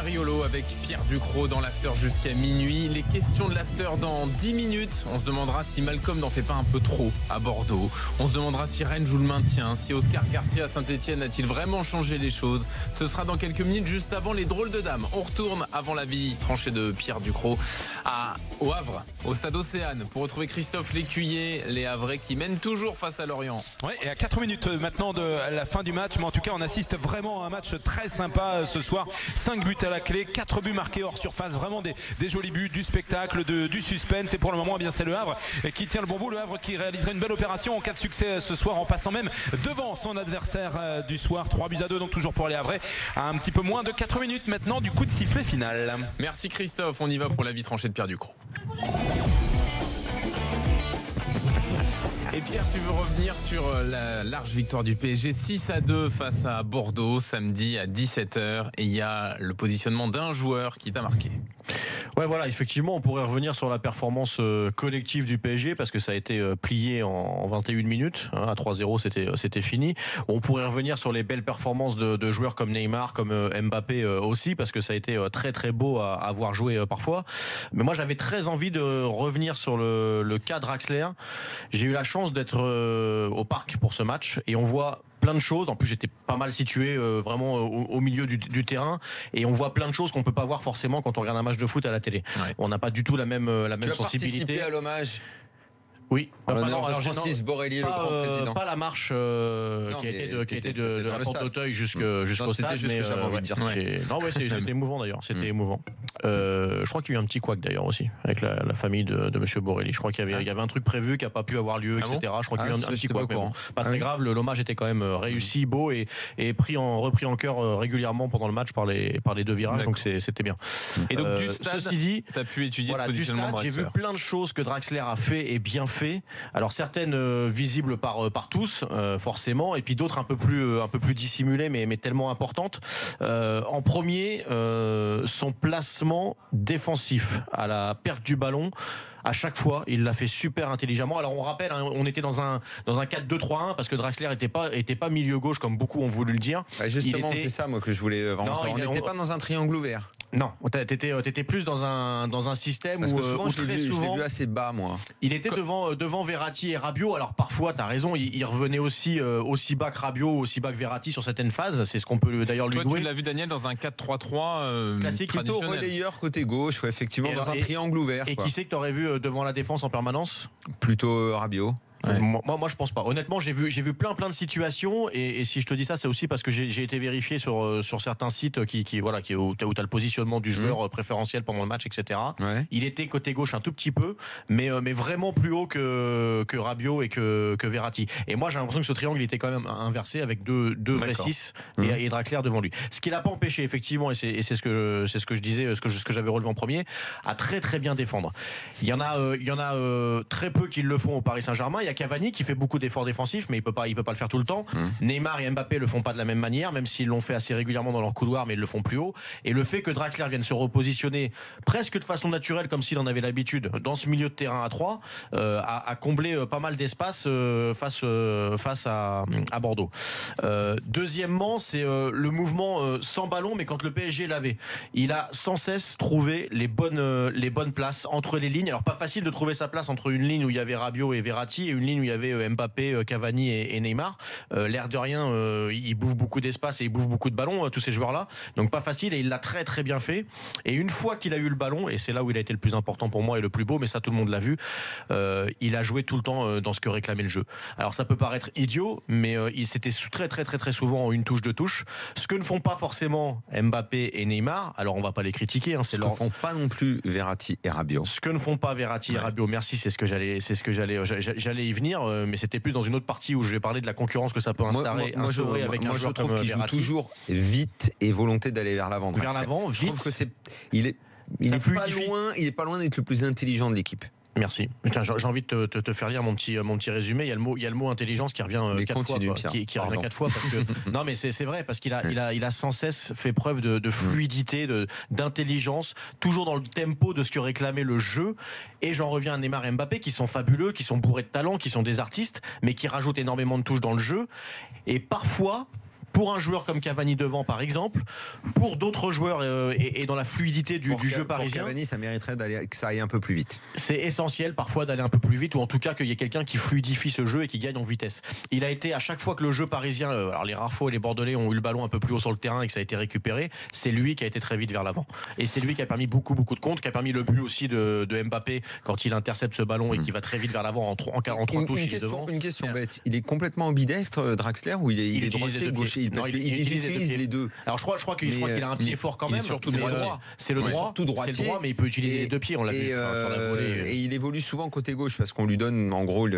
Riolo avec Pierre Ducrot dans l'after jusqu'à minuit. Les questions de l'after dans 10 minutes. On se demandera si Malcolm n'en fait pas un peu trop à Bordeaux. On se demandera si Rennes joue le maintien, si Oscar Garcia à Saint-Etienne a-t-il vraiment changé les choses. Ce sera dans quelques minutes, juste avant les drôles de dames. On retourne avant la vie tranchée de Pierre Ducrot au Havre, au stade Océane, pour retrouver Christophe Lécuyer, les Havrais qui mènent toujours face à Lorient. Ouais, et à 4 minutes maintenant de la fin du match, mais en tout cas on assiste vraiment à un match très sympa ce soir. 5 buts à la clé, 4 buts marqués hors surface, vraiment des jolis buts, du spectacle, du suspense. Et pour le moment, eh bien, c'est le Havre qui tient le bon bout, le Havre qui réaliserait une belle opération en cas de succès ce soir, en passant même devant son adversaire du soir. 3-2, donc toujours pour les Havrais, à un petit peu moins de 4 minutes maintenant du coup de sifflet final. Merci Christophe, on y va pour la vie tranchée de Pierre Ducrot. Et Pierre, tu veux revenir sur la large victoire du PSG 6-2 face à Bordeaux samedi à 17h, et il y a le positionnement d'un joueur qui t'a marqué. Ouais, voilà, effectivement, on pourrait revenir sur la performance collective du PSG parce que ça a été plié en 21 minutes. Hein, à 3-0, c'était fini. On pourrait revenir sur les belles performances de joueurs comme Neymar, comme Mbappé aussi, parce que ça a été très très beau à voir jouer parfois. Mais moi, j'avais très envie de revenir sur le cas Draxler. J'ai eu la chance d'être au parc pour ce match et on voit plein de choses. En plus, j'étais pas mal situé vraiment au milieu du terrain, et on voit plein de choses qu'on peut pas voir forcément quand on regarde un match de foot à la télé. Ouais. On n'a pas du tout la même sensibilité. Tu as participé à l'hommage. Oui, Francis Borrelli, le grand président. Pas la marche qui a été de la porte d'Auteuil jusqu'au stade. C'était juste ce que j'avais envie de dire. Non, ouais, c'était émouvant d'ailleurs. C'était émouvant. Je crois qu'il y a eu un petit couac d'ailleurs aussi avec la famille de Monsieur Borelli. Je crois qu'il y avait un truc prévu qui n'a pas pu avoir lieu, etc. Je crois qu'il y a eu un petit couac. Pas très grave. L'hommage était quand même réussi, beau et repris en cœur régulièrement pendant le match par les deux virages. Donc c'était bien. Et donc du stade, ceci dit, tu as pu étudier le positionnement de Draxler. J'ai vu plein de choses que Draxler a fait et bien fait. Alors certaines visibles par tous forcément, et puis d'autres un peu plus dissimulées mais tellement importantes. En premier, son placement défensif à la perte du ballon. À chaque fois, il l'a fait super intelligemment. Alors on rappelle, hein, on était dans un 4-2-3-1 parce que Draxler était pas milieu gauche comme beaucoup ont voulu le dire. Justement, c'est ça moi que je voulais vraiment savoir. On n'était pas dans un triangle ouvert. Non, t'étais plus dans un système parce où, que souvent, je l'ai vu assez bas, moi. Il était devant Verratti et Rabiot. Alors parfois, t'as raison, il revenait aussi bas que Rabiot, aussi bas que Verratti sur certaines phases. C'est ce qu'on peut d'ailleurs lui douer. Toi, tu l'as vu, Daniel, dans un 4-3-3 classique, traditionnel. Plutôt relayeur côté gauche, ouais, effectivement, dans un triangle ouvert. Et qui c'est que t'aurais vu devant la défense en permanence? Plutôt Rabiot. Ouais. Moi je pense pas. Honnêtement, j'ai vu plein de situations, et si je te dis ça, c'est aussi parce que j'ai été vérifié sur certains sites où t'as le positionnement du joueur préférentiel pendant le match, etc. Ouais. Il était côté gauche un tout petit peu, mais vraiment plus haut que Rabiot et que Verratti. Et moi j'ai l'impression que ce triangle il était quand même inversé avec deux vrais 6 et Draxler devant lui. Ce qui l'a pas empêché effectivement, et c'est ce que je disais, ce que j'avais relevé en premier, à très très bien défendre. Il y en a très peu qui le font au Paris Saint-Germain. Il y a Cavani qui fait beaucoup d'efforts défensifs, mais il peut pas le faire tout le temps. Neymar et Mbappé le font pas de la même manière, même s'ils l'ont fait assez régulièrement dans leur couloir, mais ils le font plus haut. Et le fait que Draxler vienne se repositionner presque de façon naturelle, comme s'il en avait l'habitude, dans ce milieu de terrain à 3, a comblé pas mal d'espace face à Bordeaux. Deuxièmement, c'est le mouvement sans ballon, mais quand le PSG l'avait, il a sans cesse trouvé les bonnes places entre les lignes. Alors pas facile de trouver sa place entre une ligne où il y avait Rabiot et Verratti et une ligne où il y avait Mbappé, Cavani et Neymar. L'air de rien, ils bouffent beaucoup d'espace et ils bouffent beaucoup de ballons, tous ces joueurs-là. Donc pas facile, et il l'a très très bien fait. Et une fois qu'il a eu le ballon, et c'est là où il a été le plus important pour moi et le plus beau, mais ça tout le monde l'a vu, il a joué tout le temps dans ce que réclamait le jeu. Alors ça peut paraître idiot, mais c'était très très très très souvent une touche de touche. Ce que ne font pas forcément Mbappé et Neymar, alors on va pas les critiquer. Ce que ne font pas non plus Verratti et Rabiot. Ce que ne font pas Verratti et Rabiot, merci, c'est ce que j'allais y venir, mais c'était plus dans une autre partie où je vais parler de la concurrence que ça peut instaurer avec un joueur comme Verratti. Je trouve qu'il joue toujours vite et volonté d'aller vers l'avant. Vers l'avant, vite. Je trouve que il est pas loin d'être le plus intelligent de l'équipe. Merci. J'ai envie de te faire lire mon petit résumé. Il y a le mot intelligence qui revient 4 fois. Qui revient 4 fois parce que non, mais c'est vrai, parce qu'il a sans cesse fait preuve de fluidité, d'intelligence, toujours dans le tempo de ce que réclamait le jeu. Et j'en reviens à Neymar et Mbappé qui sont fabuleux, qui sont bourrés de talent, qui sont des artistes, mais qui rajoutent énormément de touches dans le jeu. Et parfois, pour un joueur comme Cavani devant par exemple, pour d'autres joueurs et dans la fluidité du jeu parisien. Pour Cavani, ça mériterait que ça aille un peu plus vite. C'est essentiel parfois d'aller un peu plus vite, ou en tout cas qu'il y ait quelqu'un qui fluidifie ce jeu et qui gagne en vitesse. Il a été à chaque fois que le jeu parisien, alors les rares fois les Bordelais ont eu le ballon un peu plus haut sur le terrain et que ça a été récupéré, c'est lui qui a été très vite vers l'avant. Et c'est lui qui a permis beaucoup de comptes, qui a permis le but aussi de Mbappé quand il intercepte ce ballon et qui va très vite vers l'avant en trois touches. Une question bête. Il est complètement ambidextre, Draxler, ou il est droitier, gaucher? Parce qu'il utilise les deux. Alors je crois qu'il a un pied fort quand même. Surtout droitier. C'est le droit. C'est le droit, mais il peut utiliser les deux pieds. On l'a vu sur la volée. Et il évolue souvent côté gauche parce qu'on lui donne, en gros,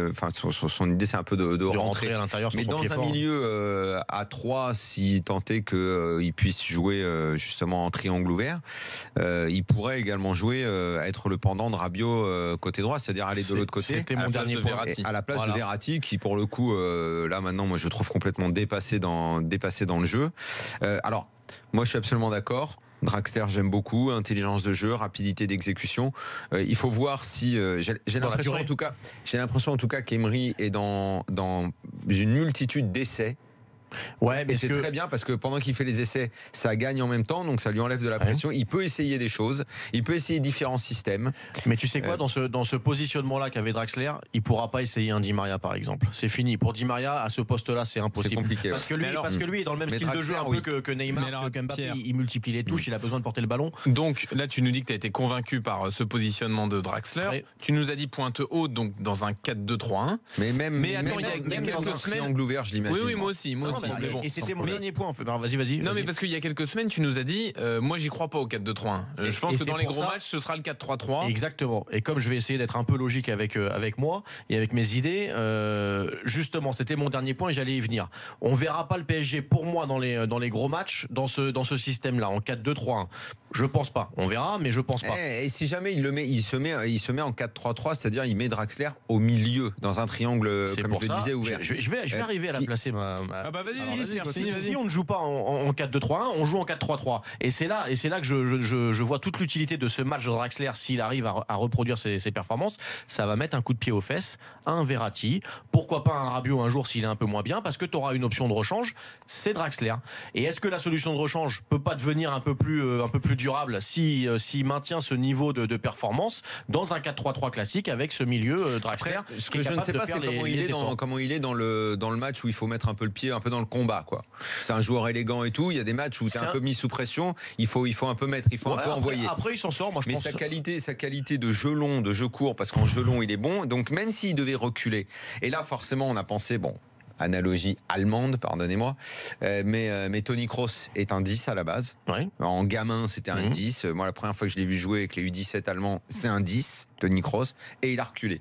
son idée c'est un peu de rentrer à l'intérieur. Mais dans un milieu à 3, si tant est qu'il puisse jouer justement en triangle ouvert, il pourrait également jouer, être le pendant de Rabiot côté droit, c'est-à-dire aller de l'autre côté. C'était mon dernier point. À la place de Verratti, qui pour le coup, là maintenant, moi je trouve complètement dépassé dans le jeu. Alors, moi je suis absolument d'accord. Draxler, j'aime beaucoup, intelligence de jeu, rapidité d'exécution. Il faut voir si j'ai l'impression en tout cas qu'Emery est dans une multitude d'essais. Ouais, mais et c'est très bien parce que pendant qu'il fait les essais, ça gagne en même temps, donc ça lui enlève de la pression. Il peut essayer des choses, il peut essayer différents systèmes. Mais tu sais quoi, dans ce positionnement-là qu'avait Draxler, il pourra pas essayer un Di Maria par exemple. C'est fini. Pour Di Maria, à ce poste-là, c'est impossible. C'est compliqué. Parce que lui est dans le même style de jeu un peu que Neymar, que Mbappé. Il multiplie les touches, il a besoin de porter le ballon. Donc là, tu nous dis que tu as été convaincu par ce positionnement de Draxler. Ouais. Tu nous as dit pointe haute, donc dans un 4-2-3-1. Mais attends, il y a quelques semaines. Angle ouvert, je l'imagine. Oui, moi aussi. Et c'était mon dernier point en fait. Alors, vas-y. Non, mais parce qu'il y a quelques semaines, tu nous as dit, moi j'y crois pas au 4-2-3-1. Je pense que dans les gros matchs, ce sera le 4-3-3. Exactement. Et comme je vais essayer d'être un peu logique avec moi et avec mes idées, justement, c'était mon dernier point et j'allais y venir. On verra pas le PSG pour moi dans les gros matchs dans ce système-là en 4-2-3-1. Je pense pas. On verra, mais je pense pas. Et si jamais il se met en 4-3-3, c'est-à-dire il met Draxler au milieu dans un triangle, comme je le disais, ouvert. Je vais arriver à la placer. Ah bah vas-y. Si on ne joue pas en 4-2-3-1, on joue en 4-3-3. Et c'est là que je vois toute l'utilité de ce match de Draxler s'il arrive à reproduire ses performances. Ça va mettre un coup de pied aux fesses à un Verratti. Pourquoi pas un Rabiot un jour s'il est un peu moins bien, parce que tu auras une option de rechange, c'est Draxler. Et est-ce que la solution de rechange peut pas devenir un peu plus durable s'il maintient ce niveau de performance dans un 4-3-3 classique avec ce milieu Draxler? Après, ce que je ne sais pas, c'est comment il est dans le match où il faut mettre un peu le pied un peu dans le combat, quoi. C'est un joueur élégant et tout. Il y a des matchs où tu es un peu mis sous pression. Il faut un peu mettre, il faut un peu envoyer. Après, il s'en sort. Moi, je pense. Mais sa qualité de jeu long, de jeu court, parce qu'en jeu long, il est bon. Donc, même s'il devait reculer, et là, forcément, on a pensé, analogie allemande, pardonnez-moi, mais Toni Kroos est un 10 à la base. Ouais. En gamin, c'était un 10. Moi, la première fois que je l'ai vu jouer avec les U17 allemands, c'est un 10, Toni Kroos, et il a reculé.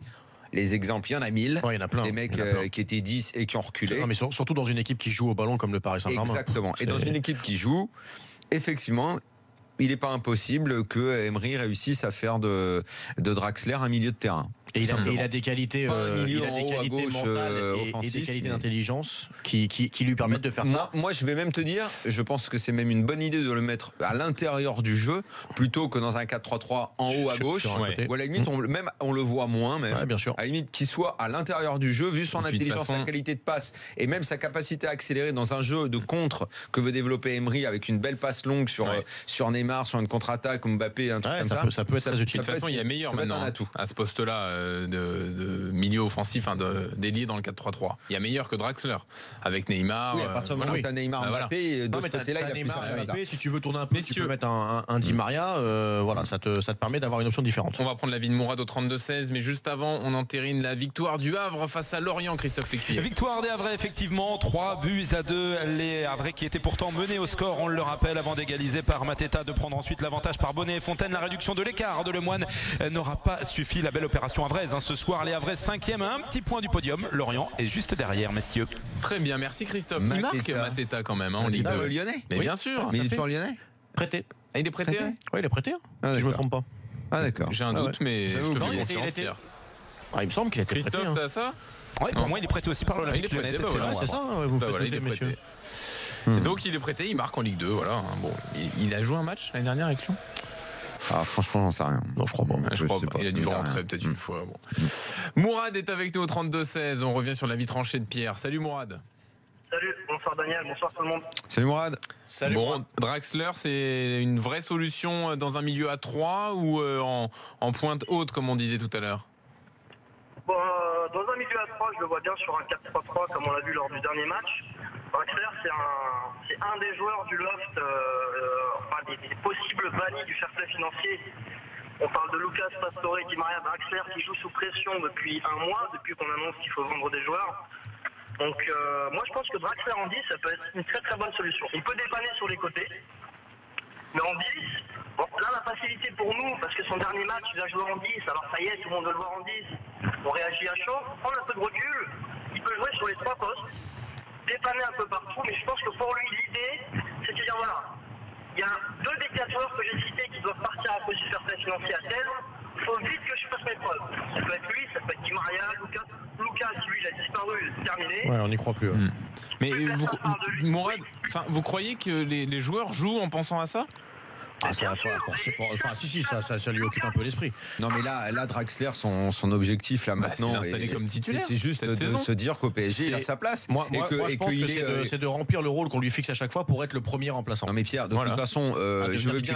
Les exemples, il y en a 1000. Il y en a plein. Des mecs qui étaient 10 et qui ont reculé. Non, mais surtout dans une équipe qui joue au ballon comme le Paris Saint-Germain. Exactement. Et dans une équipe qui joue, effectivement, il n'est pas impossible que Emery réussisse à faire de Draxler un milieu de terrain. Et il a des qualités, mentales et des qualités d'intelligence qui lui permettent de faire ça. Moi, je vais même te dire, je pense que c'est même une bonne idée de le mettre à l'intérieur du jeu plutôt que dans un 4-3-3 en haut à gauche. Ou à la limite, on le voit moins, même. Ouais, bien sûr. À la limite, qu'il soit à l'intérieur du jeu, vu son intelligence, sa qualité de passe et même sa capacité à accélérer dans un jeu de contre que veut développer Emery avec une belle passe longue sur Neymar, sur une contre-attaque, Mbappé, un truc comme ça. Ça peut être très utile. De toute façon, il y a meilleur maintenant à ce poste-là. De milieu offensif, d'ailier dans le 4-3-3. Il y a meilleur que Draxler avec Neymar. Oui, à partir du moment où tu as Neymar, Mbappé, de ce côté-là, il y a Neymar, Mbappé, si tu veux tourner un peu, tu peux mettre un Di Maria. Ça te permet d'avoir une option différente. On va prendre l'avis de Mourad au 32-16, mais juste avant, on entérine la victoire du Havre face à Lorient, Christophe Lécuyer. Victoire des Havrais, effectivement, 3-2. Les Havrais qui étaient pourtant menés au score, on le rappelle, avant d'égaliser par Mateta, de prendre ensuite l'avantage par Bonnet et Fontaine. La réduction de l'écart de Lemoine n'aura pas suffi. La belle opération havraise. Ce soir, les Havrais 5e à un petit point du podium. Lorient est juste derrière, messieurs. Très bien, merci Christophe. Il marque Mateta quand même en Ligue 2. Le Lyonnais. Mais bien sûr. Mais il est toujours Lyonnais. Prêté. Ah, il est prêté. Oui, il est prêté. Si je me trompe pas. Ah d'accord. J'ai un doute, mais je te fais confiance. Il me semble qu'il a été Christophe, t'as ça? Oui, pour moi, il est prêté aussi par l'Olympique Lyonnais. C'est ça. Vous faites il est monsieur. Donc il est prêté, il marque en Ligue 2. Voilà. Bon, il a joué un match l'année dernière avec Lyon. Franchement, j'en sais rien. Non, je crois pas. Je crois pas. Il a dû rentrer peut-être une fois. Bon. Mourad est avec nous au 32-16. On revient sur la vie tranchée de Pierre. Salut Mourad. Salut, bonsoir. bonsoir Daniel, bonsoir tout le monde. Salut Mourad. Salut. Bon, Draxler, c'est une vraie solution dans un milieu à 3 ou en pointe haute, comme on disait tout à l'heure? Bon, dans un milieu à 3, je le vois bien sur un 4-3-3 comme on l'a vu lors du dernier match. Draxler, c'est un des joueurs du loft, des possibles bannis du fair play financier. On parle de Lucas Pastore, Di Maria, Draxler qui joue sous pression depuis un mois, depuis qu'on annonce qu'il faut vendre des joueurs. Donc moi je pense que Draxler en 10, ça peut être une très très bonne solution. Il peut dépanner sur les côtés, mais en 10, bon, là la facilité pour nous, parce que son dernier match il a joué en 10, alors ça y est, tout le monde veut le voir en 10, on réagit à chaud, prendre un peu de recul, il peut jouer sur les 3 postes, dépanner un peu partout, mais je pense que pour lui l'idée, c'est de dire voilà, il y a 2 des 4 joueurs que j'ai cités qui doivent partir à cause du fair play financier à terme. Il faut vite que je fasse mes preuves. Ça peut être lui, ça peut être Di Maria, Lucas, lui, il a disparu, c'est terminé. Ouais, on n'y croit plus. Ouais. Mais Mourad, vous croyez que les joueurs jouent en pensant à ça? Ah, ça lui occupe un peu l'esprit. Non mais là Draxler, son objectif là maintenant, c'est comme titulaire. C'est juste de se dire qu'au PSG il a sa place. Moi je pense que c'est de remplir le rôle qu'on lui fixe à chaque fois pour être le premier remplaçant. Non mais Pierre, de toute façon, je veux bien,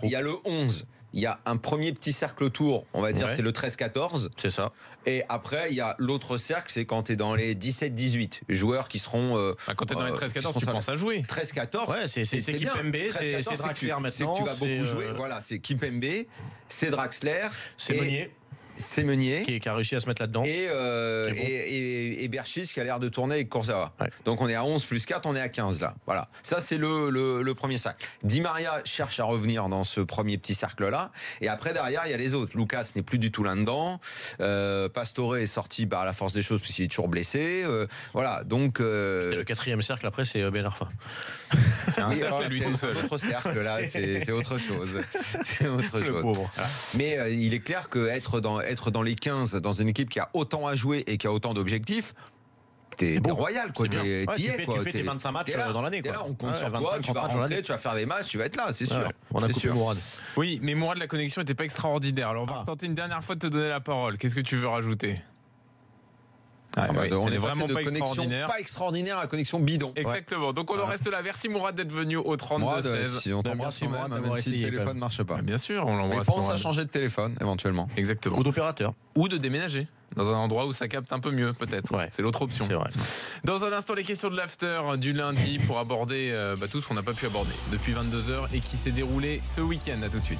il y a le 11. Il y a un premier petit cercle autour, on va dire, c'est le 13-14. C'est ça. Et après, il y a l'autre cercle, c'est quand tu es dans les 17-18 joueurs qui seront. Quand tu es dans les 13-14, tu penses à jouer. 13-14. Ouais, c'est Kimpembe, c'est Draxler maintenant. C'est que tu vas beaucoup jouer. Voilà, c'est Kimpembe, c'est Draxler. C'est Meunier qui a réussi à se mettre là-dedans. Et Berchis qui a l'air de tourner avec Kurzawa. Ouais. Donc on est à 11 plus 4, on est à 15 là. Voilà. Ça c'est le premier cercle. Di Maria cherche à revenir dans ce premier petit cercle là. Et après derrière il y a les autres. Lucas n'est plus du tout là-dedans. Pastore est sorti par la force des choses puisqu'il est toujours blessé. Voilà. Donc le 4e cercle après c'est Ben Arfa. C'est un cercle lui tout seul. C'est autre cercle là. C'est autre chose. C'est autre chose. Pauvre. Voilà. Mais il est clair que être dans les 15 dans une équipe qui a autant à jouer et qui a autant d'objectifs, t'es royal quoi. Tu fais tes 25 matchs dans l'année. Là, on compte sur toi, tu vas rentrer, tu vas faire des matchs, tu vas être là, c'est sûr. On a coupé Mourad. Oui, mais Mourad, la connexion n'était pas extraordinaire. Alors on va tenter une dernière fois de te donner la parole. Qu'est-ce que tu veux rajouter? On est vraiment pas extraordinaire. Pas extraordinaire à connexion bidon. Exactement. Donc on en reste là. Merci Mourad d'être venu au 32-16. Si on t'embrasse quand même si le téléphone ne marche pas. Bien sûr, on l'embrasse. Pense à changer de téléphone éventuellement. Exactement. Ou d'opérateur. Ou de déménager dans un endroit où ça capte un peu mieux peut-être. Ouais. C'est l'autre option. C'est vrai. Dans un instant, les questions de l'after du lundi pour aborder tout ce qu'on n'a pas pu aborder depuis 22h et qui s'est déroulé ce week-end. À tout de suite.